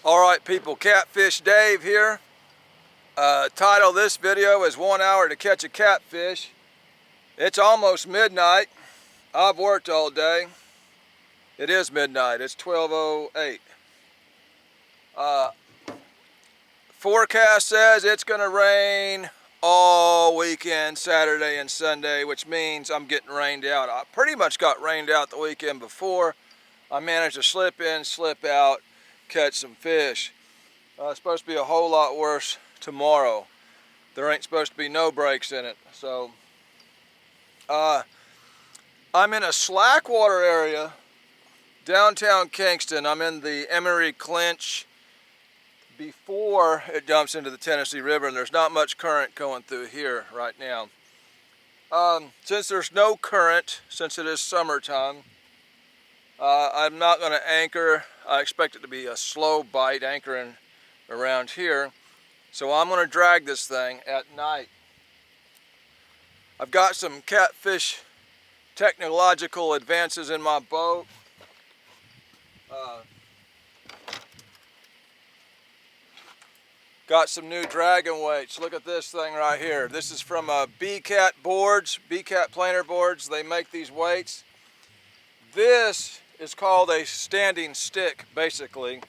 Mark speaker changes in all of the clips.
Speaker 1: Alright people, Catfish Dave here. Title of this video is 1 hour to catch a catfish. It's almost midnight. I've worked all day. It is midnight. It's 12:08. Forecast says it's going to rain all weekend, Saturday and Sunday, which means I'm getting rained out. I pretty much got rained out the weekend before. I managed to slip in, slip out, catch some fish. It's supposed to be a whole lot worse tomorrow. There ain't supposed to be no breaks in it. So I'm in a slack water area downtown Kingston. I'm in the Emery Clinch before it dumps into the Tennessee River, and there's not much current going through here right now. Since there's no current, since it is summertime, I'm not going to anchor. I expect it to be a slow bite anchoring around here. So I'm going to drag this thing at night. I've got some catfish technological advances in my boat. Got some new dragon weights. Look at this thing right here. This is from B-Cat boards, B-Cat planer boards. They make these weights. This is called a standing stick, basically.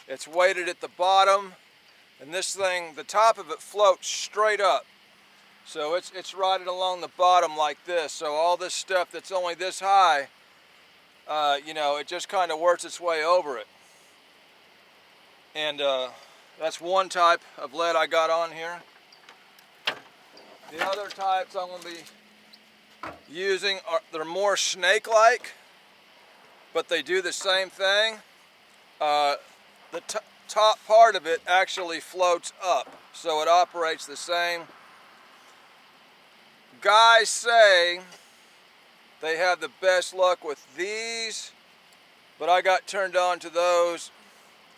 Speaker 1: It's weighted at the bottom, and this thing, the top of it floats straight up. So it's riding along the bottom like this. So all this stuff that's only this high, you know, it just kind of works its way over it. And that's one type of lead I got on here. The other types I'm going to be using they're more snake-like, but they do the same thing. The top part of it actually floats up, so it operates the same. Guys say they have the best luck with these, but I got turned on to those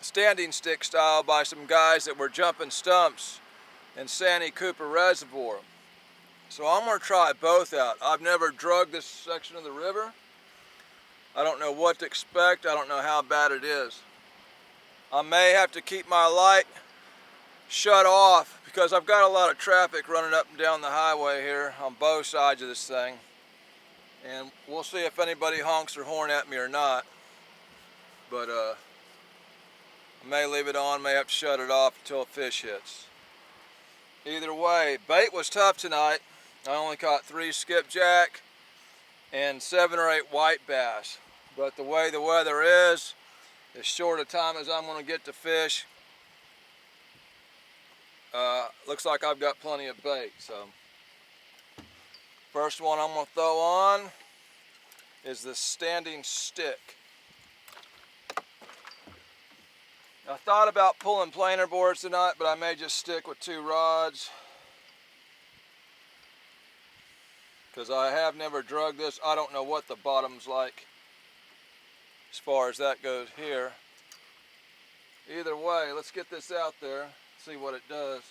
Speaker 1: standing stick style by some guys that were jumping stumps in Santee Cooper Reservoir. So I'm going to try both out. I've never drugged this section of the river. I don't know what to expect. I don't know how bad it is. I may have to keep my light shut off because I've got a lot of traffic running up and down the highway here on both sides of this thing. And we'll see if anybody honks their horn at me or not. But I may leave it on, may have to shut it off until a fish hits. Either way, bait was tough tonight. I only caught 3 skipjack and 7 or 8 white bass. But the way the weather is, as short a time as I'm going to get to fish, looks like I've got plenty of bait. So first one I'm going to throw on is the standing stick. I thought about pulling planer boards tonight, but I may just stick with 2 rods because I have never drugged this. I don't know what the bottom's like as far as that goes here. Either way, let's get this out there, see what it does.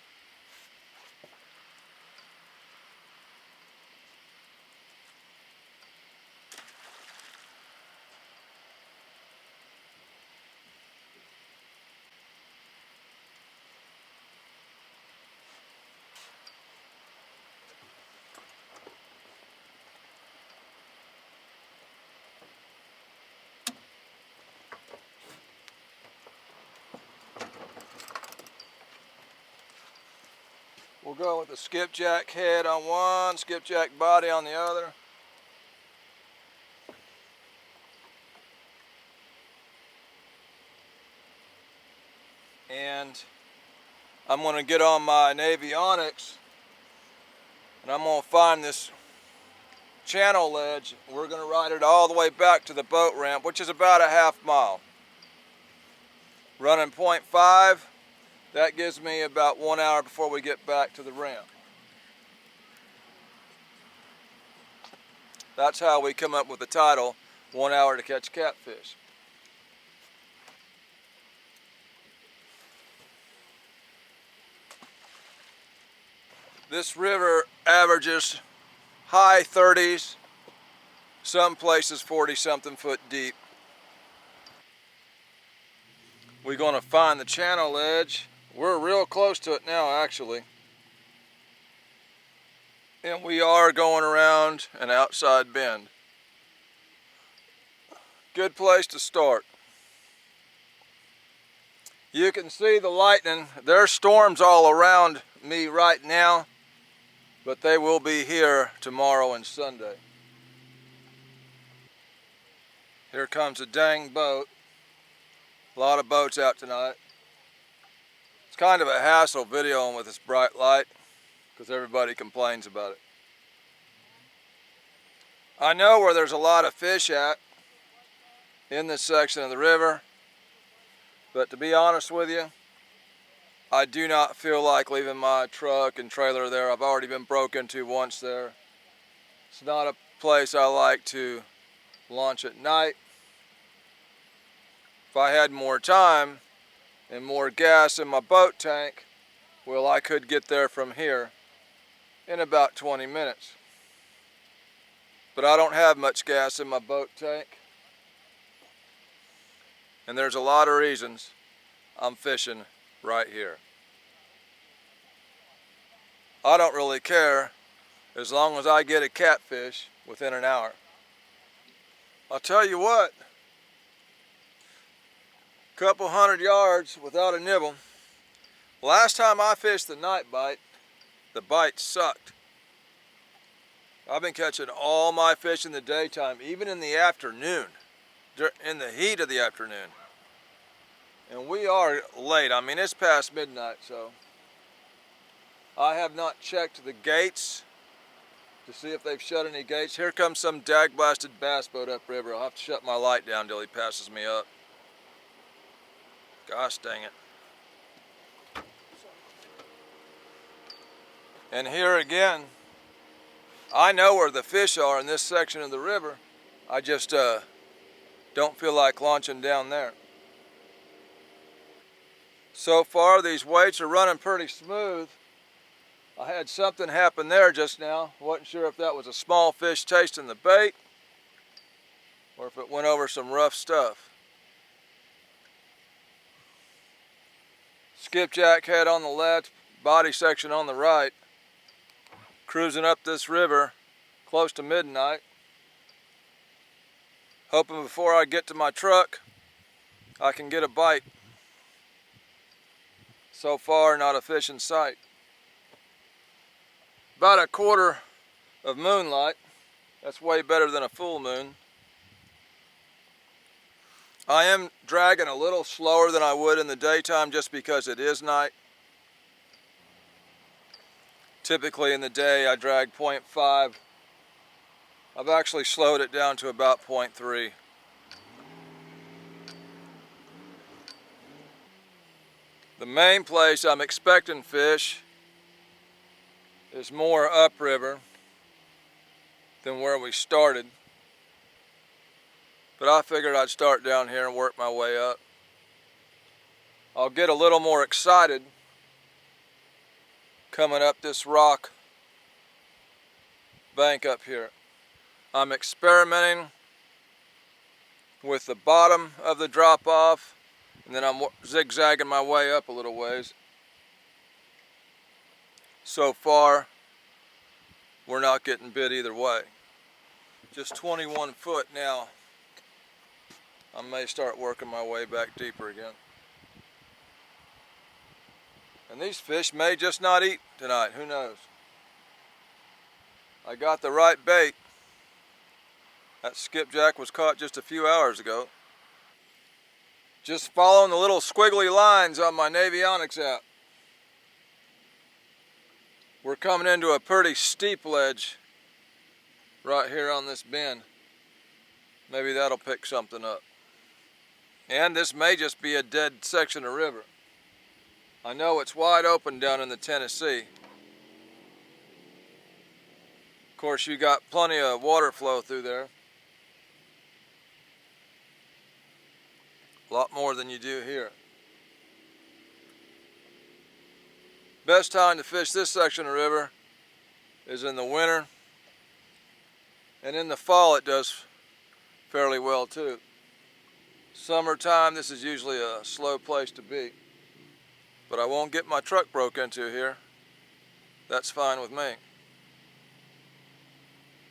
Speaker 1: We'll go with the skipjack head on one, skipjack body on the other. And I'm going to get on my Navionics and I'm going to find this channel ledge. We're going to ride it all the way back to the boat ramp, which is about a half mile. Running 0.5. That gives me about 1 hour before we get back to the ramp. That's how we come up with the title, 1 hour to catch catfish. This river averages high 30s, some places 40-something foot deep. We're going to find the channel edge. We're real close to it now, actually. And we are going around an outside bend. Good place to start. You can see the lightning. There's storms all around me right now, but they will be here tomorrow and Sunday. Here comes a dang boat. A lot of boats out tonight. It's kind of a hassle videoing with this bright light because everybody complains about it. I know where there's a lot of fish at in this section of the river, but to be honest with you, I do not feel like leaving my truck and trailer there. I've already been broke into once there. It's not a place I like to launch at night. If I had more time and more gas in my boat tank, well, I could get there from here in about 20 minutes. But I don't have much gas in my boat tank. And there's a lot of reasons I'm fishing right here. I don't really care as long as I get a catfish within an hour. I'll tell you what, couple 100 yards without a nibble. Last time I fished the night bite, the bite sucked. I've been catching all my fish in the daytime, even in the afternoon, in the heat of the afternoon. And we are late. I mean, it's past midnight, so I have not checked the gates to see if they've shut any gates. Here comes some dag-blasted bass boat upriver. I'll have to shut my light down till he passes me up. Gosh dang it. And here again, I know where the fish are in this section of the river. I just don't feel like launching down there. So far, these weights are running pretty smooth. I had something happen there just now. Wasn't sure if that was a small fish tasting the bait or if it went over some rough stuff. Skipjack head on the left, body section on the right. Cruising up this river close to midnight. Hoping before I get to my truck, I can get a bite. So far, not a fish in sight. About a quarter of moonlight. That's way better than a full moon. I am dragging a little slower than I would in the daytime just because it is night. Typically in the day I drag 0.5. I've actually slowed it down to about 0.3. The main place I'm expecting fish is more upriver than where we started. But I figured I'd start down here and work my way up. I'll get a little more excited coming up this rock bank up here. I'm experimenting with the bottom of the drop off, and then I'm zigzagging my way up a little ways. So far, we're not getting bit either way. Just 21 foot now. I may start working my way back deeper again. And these fish may just not eat tonight, who knows? I got the right bait. That skipjack was caught just a few hours ago. Just following the little squiggly lines on my Navionics app. We're coming into a pretty steep ledge right here on this bend. Maybe that'll pick something up. And this may just be a dead section of river. I know it's wide open down in the Tennessee. Of course, you got plenty of water flow through there. A lot more than you do here. Best time to fish this section of river is in the winter. And in the fall it does fairly well too. Summertime, this is usually a slow place to be. But I won't get my truck broke into here. That's fine with me.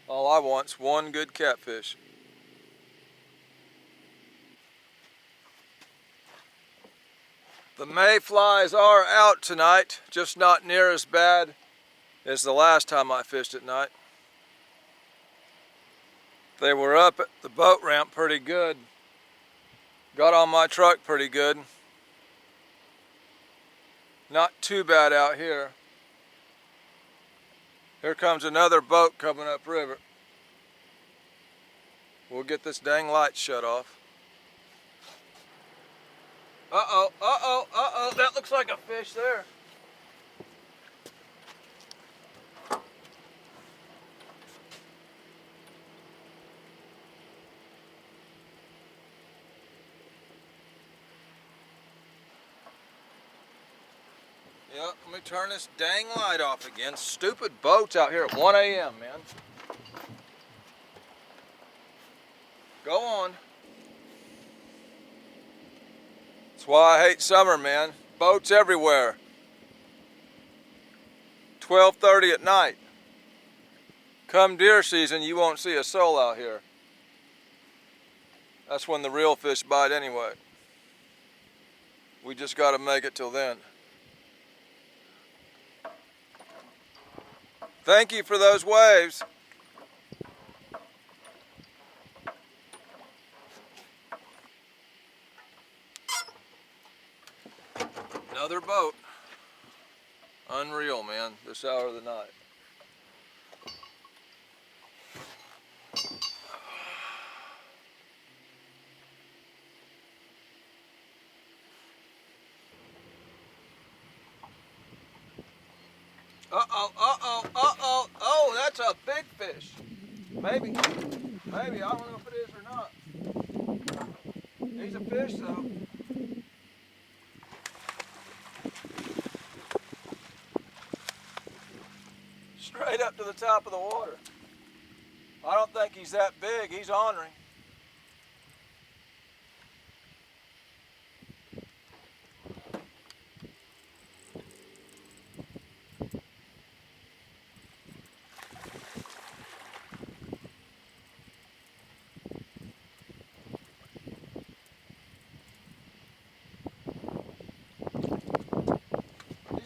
Speaker 1: All I want's one good catfish. The mayflies are out tonight, just not near as bad as the last time I fished at night. They were up at the boat ramp pretty good. Got on my truck pretty good. Not too bad out here. Here comes another boat coming up river. We'll get this dang light shut off. Uh-oh, uh-oh, uh-oh, that looks like a fish there. Yep, let me turn this dang light off again. Stupid boats out here at 1 a.m., man. Go on. That's why I hate summer, man. Boats everywhere. 12:30 at night. Come deer season, you won't see a soul out here. That's when the real fish bite anyway. We just got to make it till then. Thank you for those waves. Another boat. Unreal, man, this hour of the night. Uh-oh, uh-oh, uh-oh, oh, that's a big fish. Maybe, I don't know if it is or not. He's a fish though. Straight up to the top of the water. I don't think he's that big, he's ornery.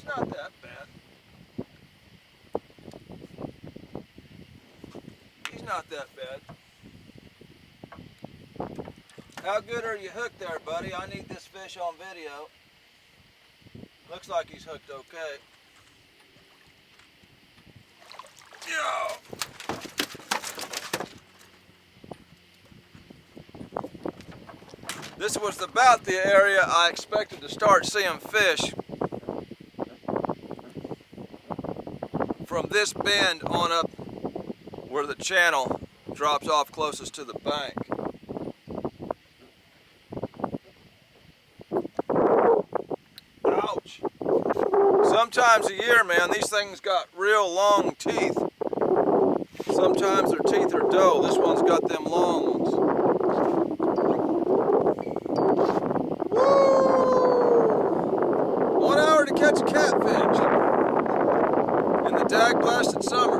Speaker 1: Not that bad. He's not that bad. How good are you hooked there, buddy? I need this fish on video. Looks like he's hooked okay. Yeah. This was about the area I expected to start seeing fish. From this bend on up where the channel drops off closest to the bank. Ouch. Sometimes a year, man, these things got real long teeth. Sometimes their teeth are dull. This one's got them long ones. Woo! 1 hour to catch a catfish. In the dag-blasted summer.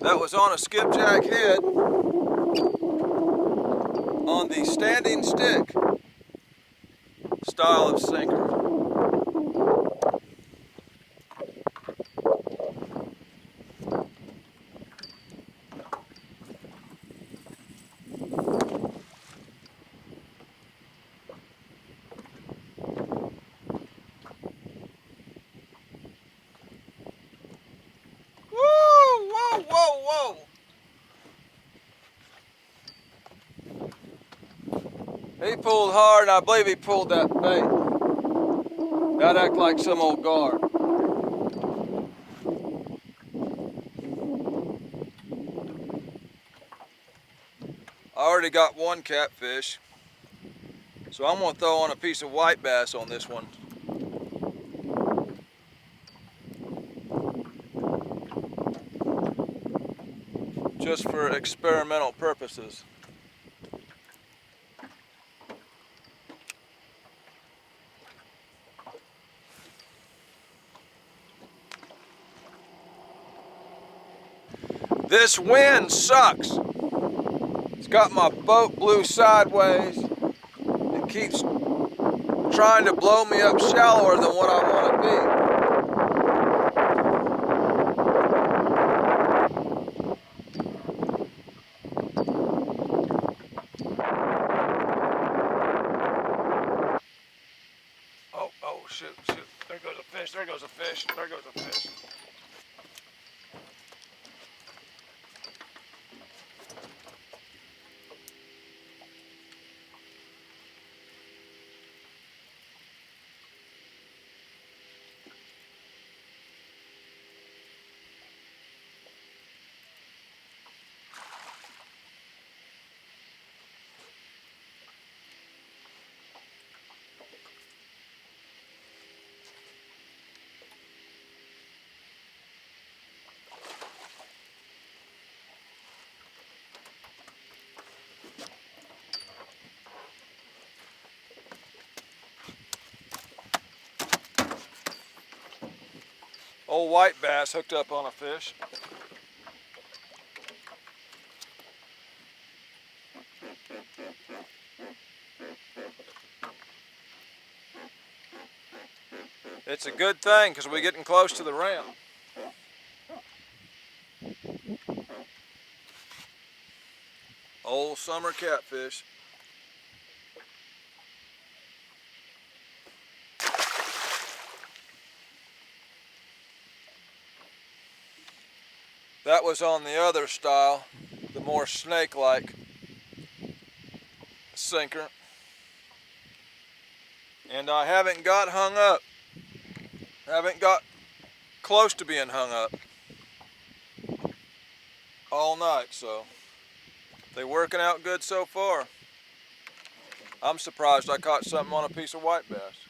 Speaker 1: That was on a skipjack head on the standing stick style of sinker. He pulled hard, and I believe he pulled that bait. That act like some old gar. I already got one catfish, so I'm going to throw on a piece of white bass on this one. just for experimental purposes. This wind sucks. It's got my boat blew sideways. It keeps trying to blow me up shallower than what I want to be. Oh, shoot. There goes a fish, there goes a fish, there goes a fish. Old white bass hooked up on a fish. It's a good thing because we're getting close to the ramp. Old summer catfish. That was on the other style, the more snake-like sinker. And I haven't got hung up. Haven't got close to being hung up all night, so they're working out good so far. I'm surprised I caught something on a piece of white bass.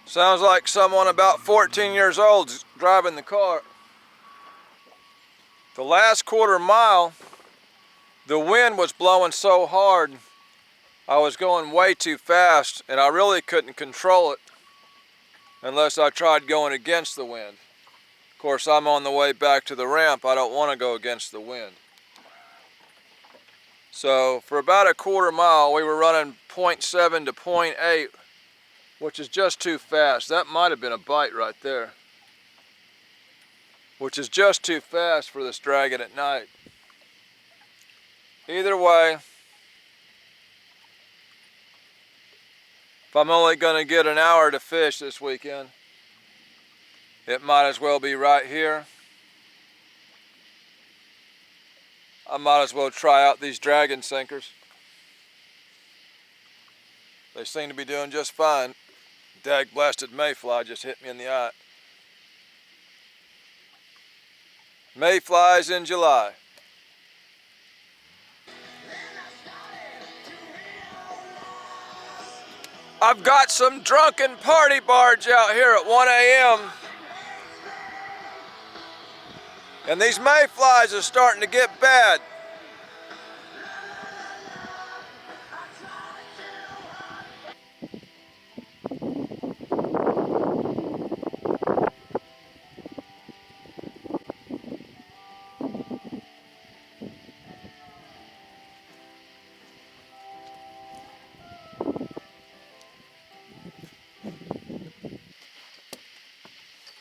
Speaker 1: Sounds like someone about 14 years old is driving the car. The last quarter mile, the wind was blowing so hard, I was going way too fast, and I really couldn't control it unless I tried going against the wind. Of course, I'm on the way back to the ramp. I don't want to go against the wind. So for about a quarter mile, we were running 0.7 to 0.8, which is just too fast. That might have been a bite right there, which is just too fast for this dragon at night. Either way, if I'm only going to get an hour to fish this weekend, it might as well be right here. I might as well try out these dragon sinkers. They seem to be doing just fine. Dag blasted mayfly just hit me in the eye. Mayflies in July. I've got some drunken party barge out here at 1 a.m. and these mayflies are starting to get bad.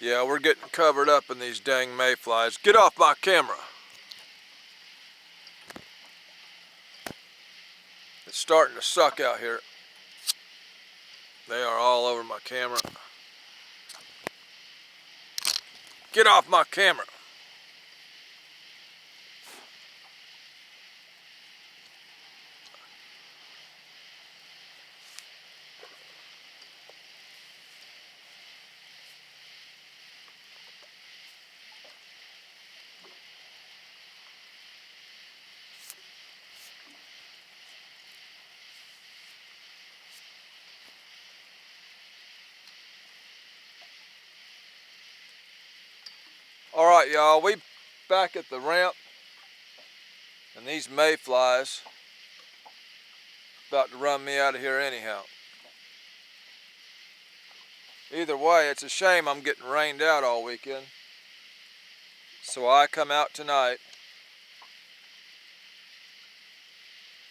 Speaker 1: Yeah, we're getting covered up in these dang mayflies. Get off my camera. It's starting to suck out here. They are all over my camera. Get off my camera. Alright y'all, we back at the ramp, and these mayflies about to run me out of here anyhow. Either way, it's a shame I'm getting rained out all weekend. So I come out tonight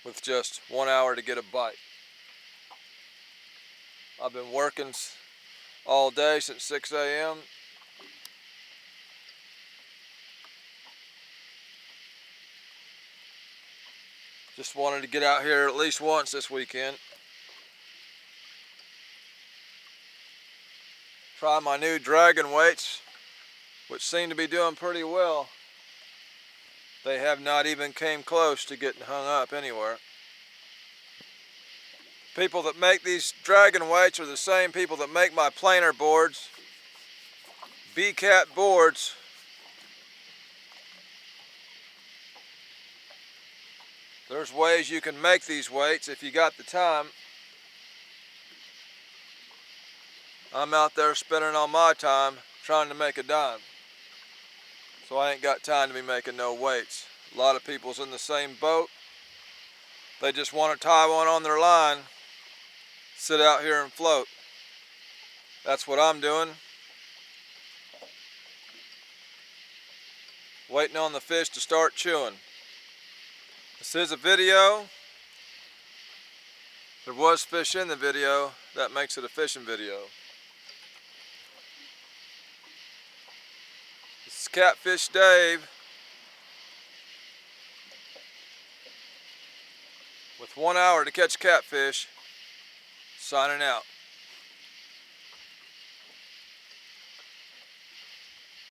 Speaker 1: with just 1 hour to get a bite. I've been working all day since 6 a.m. Just wanted to get out here at least once this weekend. Try my new dragon weights, which seem to be doing pretty well. They have not even came close to getting hung up anywhere. People that make these dragon weights are the same people that make my planer boards, B-Cat boards. There's ways you can make these weights if you got the time. I'm out there spending all my time trying to make a dime. So I ain't got time to be making no weights. A lot of people's in the same boat. They just want to tie one on their line, sit out here and float. That's what I'm doing. Waiting on the fish to start chewing. This is a video. There was fish in the video. That makes it a fishing video. This is Catfish Dave with 1 hour to catch catfish, signing out.